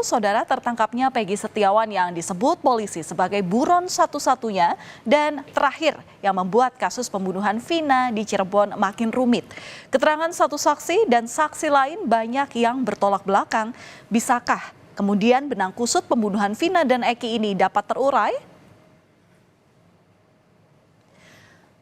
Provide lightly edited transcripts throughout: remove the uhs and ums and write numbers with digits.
Saudara, tertangkapnya Peggy Setiawan yang disebut polisi sebagai buron satu-satunya dan terakhir yang membuat kasus pembunuhan Vina di Cirebon makin rumit. Keterangan satu saksi dan saksi lain banyak yang bertolak belakang. Bisakah kemudian benang kusut pembunuhan Vina dan Eki ini dapat terurai?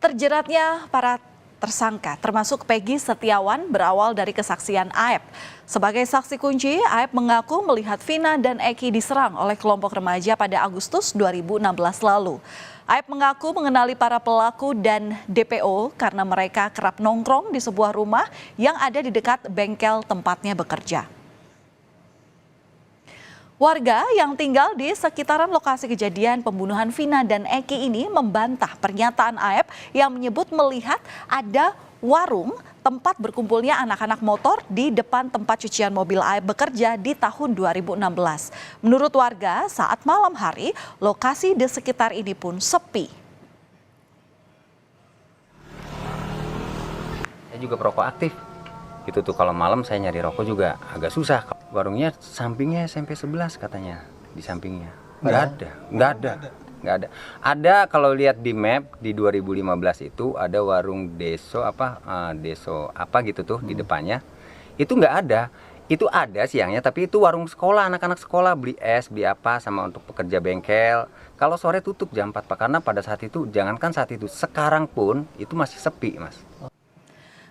Terjeratnya para tersangka termasuk Peggy Setiawan berawal dari kesaksian Aep. Sebagai saksi kunci, Aep mengaku melihat Vina dan Eki diserang oleh kelompok remaja pada Agustus 2016 lalu. Aep mengaku mengenali para pelaku dan DPO karena mereka kerap nongkrong di sebuah rumah yang ada di dekat bengkel tempatnya bekerja. Warga yang tinggal di sekitaran lokasi kejadian pembunuhan Vina dan Eki ini membantah pernyataan Aep yang menyebut melihat ada warung tempat berkumpulnya anak-anak motor di depan tempat cucian mobil Aep bekerja di tahun 2016. Menurut warga, saat malam hari, lokasi di sekitar ini pun sepi. Saya juga perokok aktif. Itu tuh kalau malam saya nyari rokok juga agak susah. Warungnya sampingnya SMP 11 katanya, di sampingnya. Nggak ada. Ada kalau lihat di map di 2015 itu ada warung deso apa gitu tuh di depannya. Itu nggak ada. Itu ada siangnya tapi itu warung sekolah, anak-anak sekolah beli es, beli apa sama untuk pekerja bengkel. Kalau sore tutup jam 4 Pak, karena pada saat itu jangankan saat itu, sekarang pun itu masih sepi, Mas.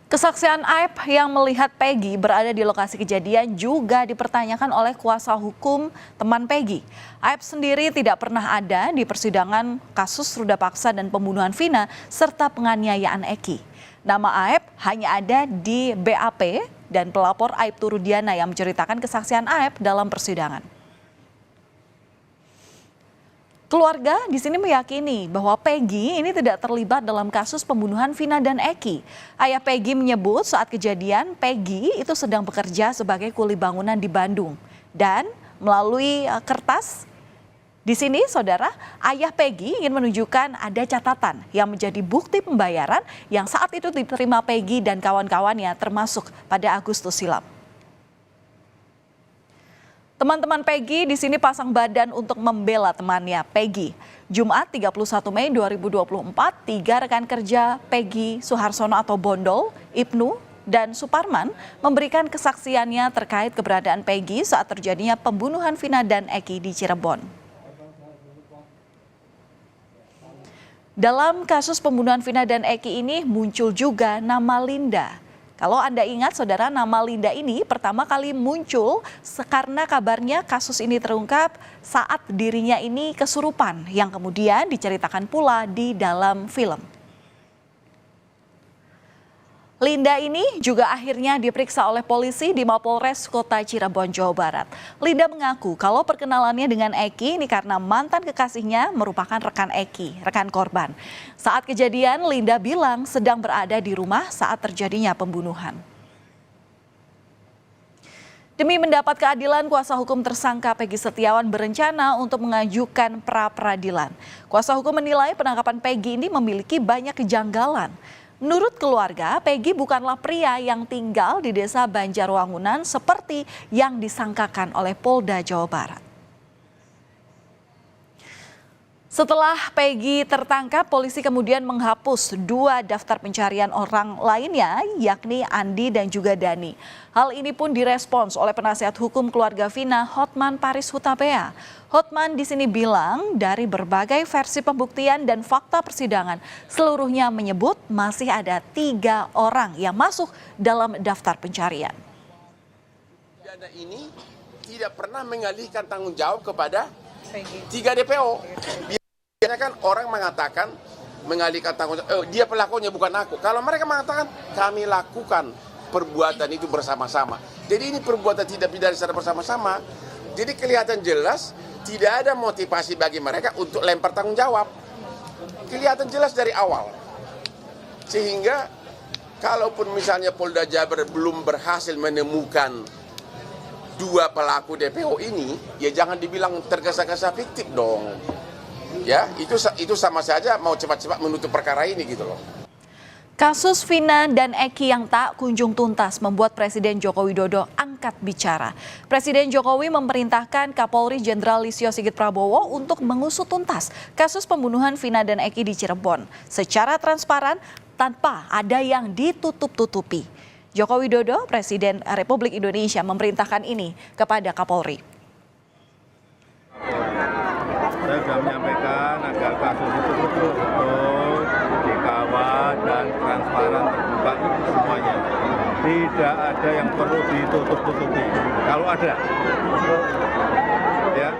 Kesaksian Aep yang melihat Peggy berada di lokasi kejadian juga dipertanyakan oleh kuasa hukum teman Peggy. Aep sendiri tidak pernah ada di persidangan kasus ruda paksa dan pembunuhan Vina serta penganiayaan Eki. Nama Aep hanya ada di BAP dan pelapor Aibtu Rudiana yang menceritakan kesaksian Aep dalam persidangan. Keluarga di sini meyakini bahwa Peggy ini tidak terlibat dalam kasus pembunuhan Vina dan Eki. Ayah Peggy menyebut saat kejadian Peggy itu sedang bekerja sebagai kuli bangunan di Bandung. Dan melalui kertas di sini saudara, ayah Peggy ingin menunjukkan ada catatan yang menjadi bukti pembayaran yang saat itu diterima Peggy dan kawan-kawannya termasuk pada Agustus silam. Teman-teman Peggy di sini pasang badan untuk membela temannya Peggy. Jumat 31 Mei 2024, 3 rekan kerja Peggy Suharsono atau Bondol, Ibnu, dan Suparman memberikan kesaksiannya terkait keberadaan Peggy saat terjadinya pembunuhan Vina dan Eki di Cirebon. Dalam kasus pembunuhan Vina dan Eki ini muncul juga nama Linda. Kalau Anda ingat saudara, nama Linda ini pertama kali muncul karena kabarnya kasus ini terungkap saat dirinya ini kesurupan yang kemudian diceritakan pula di dalam film. Linda ini juga akhirnya diperiksa oleh polisi di Mapolres Kota Cirebon, Jawa Barat. Linda mengaku kalau perkenalannya dengan Eki ini karena mantan kekasihnya merupakan rekan Eki, rekan korban. Saat kejadian, Linda bilang sedang berada di rumah saat terjadinya pembunuhan. Demi mendapat keadilan, kuasa hukum tersangka Peggy Setiawan berencana untuk mengajukan pra-peradilan. Kuasa hukum menilai penangkapan Peggy ini memiliki banyak kejanggalan. Menurut keluarga, Peggy bukanlah pria yang tinggal di desa Banjarwangunan seperti yang disangkakan oleh Polda Jawa Barat. Setelah Peggy tertangkap, polisi kemudian menghapus 2 daftar pencarian orang lainnya, yakni Andi dan juga Dani. Hal ini pun direspons oleh penasihat hukum keluarga Vina, Hotman Paris Hutapea. Hotman di sini bilang dari berbagai versi pembuktian dan fakta persidangan, seluruhnya menyebut masih ada 3 orang yang masuk dalam daftar pencarian. Dana ini tidak pernah mengalihkan tanggung jawab kepada 3 DPO. Biasanya kan orang mengatakan mengalihkan tanggung jawab, dia pelakunya bukan aku. Kalau mereka mengatakan kami lakukan perbuatan itu bersama-sama. Jadi ini perbuatan tidak pidana secara bersama-sama. Jadi kelihatan jelas tidak ada motivasi bagi mereka untuk lempar tanggung jawab. Kelihatan jelas dari awal. Sehingga kalaupun misalnya Polda Jabar belum berhasil menemukan 2 pelaku DPO ini, ya jangan dibilang tergesa-gesa fiktif dong. Ya, itu sama saja mau cepat-cepat menutup perkara ini gitu loh. Kasus Vina dan Eki yang tak kunjung tuntas membuat Presiden Joko Widodo angkat angkat bicara. Presiden Jokowi memerintahkan Kapolri Jenderal Listio Sigit Prabowo untuk mengusut tuntas kasus pembunuhan Vina dan Eki di Cirebon secara transparan tanpa ada yang ditutup-tutupi. Joko Widodo, Presiden Republik Indonesia, memerintahkan ini kepada Kapolri. Saya sudah menyampaikan agar kasus itu betul-betul dikawal dan transparan, terbuka semuanya. Tidak ada yang perlu ditutup-tutupi. Kalau ada, ya.